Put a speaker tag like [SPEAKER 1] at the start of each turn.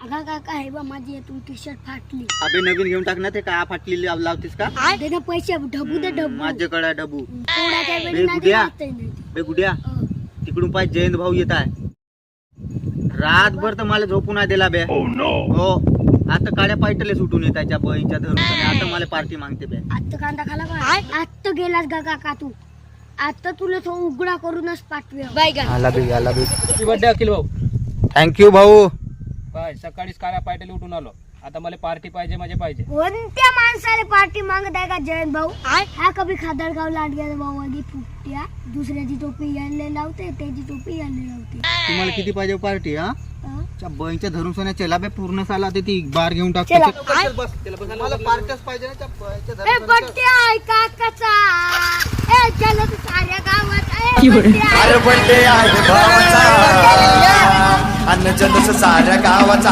[SPEAKER 1] अगा काका हे बा माझी तू टी शर्ट फाटली.
[SPEAKER 2] अबे नवीन घेऊन टाक ना ते का फाटलेली लावतीस का?
[SPEAKER 1] दे ना पैसे ढबू दे ढबू.
[SPEAKER 2] माझ्याकडे डबू.
[SPEAKER 1] कोणाच्या वेळी
[SPEAKER 2] बे
[SPEAKER 1] नाही
[SPEAKER 2] गुड्या.
[SPEAKER 1] देत नाही.
[SPEAKER 2] बे गुड्या तिकडून पाय जयंत भाऊ येत आहे. रातभर तर मला झोपून नाही दिला बे. हो आता काड्या पायटले सुटून येत त्याच्या बहीणच्या धरून आता मला पार्टी मागते बे.
[SPEAKER 1] आत्ता कांदा खाला काय आत्ता गेलास गा काका तू. आता तुला तो उघडा करूनच पाठवे. बाय गा
[SPEAKER 2] आला बे आला बे.
[SPEAKER 3] बर्थडे अखिल भाऊ.
[SPEAKER 2] थँक्यू भाऊ.
[SPEAKER 3] बाय सकाळीच काळ्या पायटेला उठून आलो. आता मला पार्टी पाहिजे म्हणजे पाहिजे.
[SPEAKER 1] कोणत्या माणसाने पार्टी मागत आहे का जयंत भाऊ? हा कभी खादरगाव लांडग्याचा भाऊ आणि फुटत्या दुसऱ्याची टोपी यायला लावते त्याची टोपी यायला लावते.
[SPEAKER 2] तुम्हाला किती पाहिजे पार्टी? हा
[SPEAKER 1] हा?
[SPEAKER 2] बहीणच्या धरून सोन्या चला बे पूर्ण साला ते ती बार घेऊन टाकतो.
[SPEAKER 1] चला.
[SPEAKER 2] मला पार्टीच पाहिजे ना त्या बहीणच्या
[SPEAKER 1] ए
[SPEAKER 2] धरून
[SPEAKER 1] बड्डे आहे काकाचा. ए चला तू साऱ्या गावात ए बड्डे आहे.
[SPEAKER 4] अरे बर्थडे आहे भावाचा, अन्न जन्म साऱ्या गावाचा.